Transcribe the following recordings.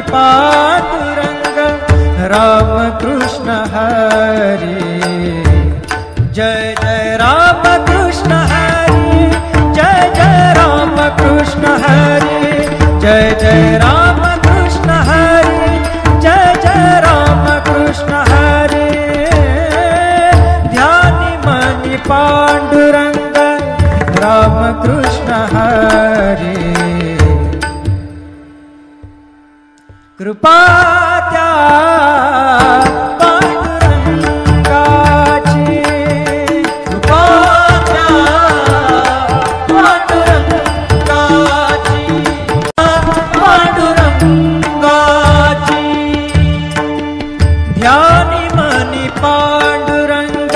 पांडुरंग राम कृष्ण हरे। जय जय राम कृष्ण हरे, जय जय राम कृष्ण हरे, जय जय राम कृष्ण हरे, जय जय राम कृष्ण हरे। ध्यानि मनि पांडुरंग राम कृष्ण हरे। कृपा त्या पांडुरंगाची, कृपा त्या पांडुरंगाची, पांडुरंगाची। ध्यानी मनी पांडुरंग,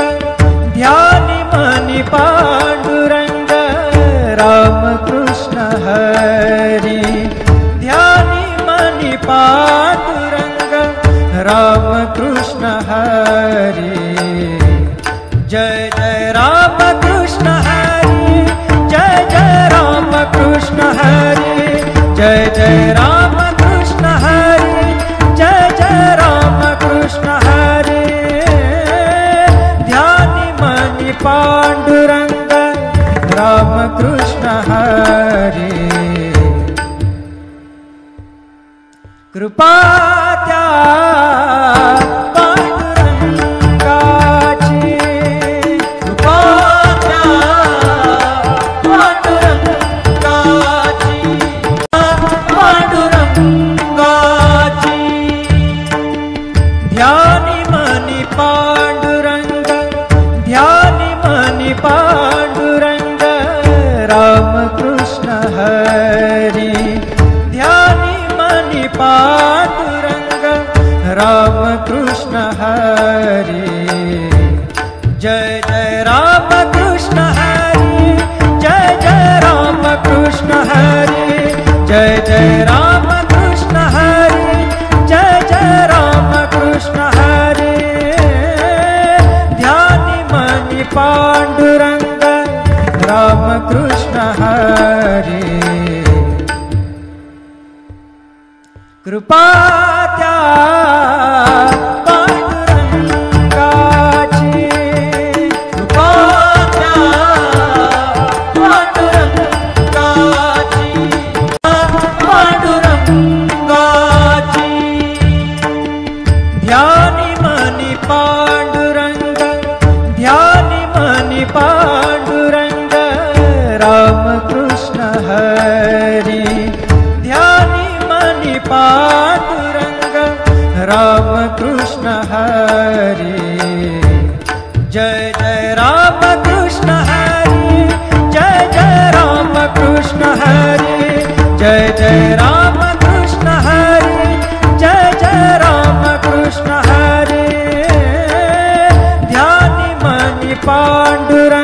ध्यानी मनी पांडुरंग राम कृष्ण हरी। ध्यानी मनी पांडुरंग राम कृष्ण हरी। जय जय राम कृष्ण हरी, जय जय राम कृष्ण हरी, जय जय राम कृष्ण हरी, जय जय राम कृष्ण हरी। ध्यानि मनि पांडुरंग राम कृष्ण हरी। कृपा त्या पांडुरंगाची, कृपा त्या पांडुरंगाची, पांडुरंगाची। ध्यानी मनि पांडुरंग, ध्यानी मनि पांडुरंग राम कृष्ण हरी। ध्यानी मनि पांडुरंग राम कृष्ण हरी। जय जय राम कृष्ण हरी, जय जय राम कृष्ण हरी, जय जय राम कृष्ण हरी, जय जय राम कृष्ण हरी। ध्यानि मनि पांडुरंग राम कृष्ण हरी। कृपा त्या पांडुरंगाची, कृपा त्या पांडुरंगाची, पांडुरंगाची। ध्यानि मनि पांडुरंग, ध्यानि मनि पांडुरंग राम कृष्ण हरी। ध्यानि मनि पांडुरंग राम कृष्ण हरी। जय जय राम कृष्ण हरी, जय जय राम कृष्ण हरी, जय जय राम कृष्ण हरी, जय जय राम कृष्ण हरी। ध्यानि मनि पांडुरंग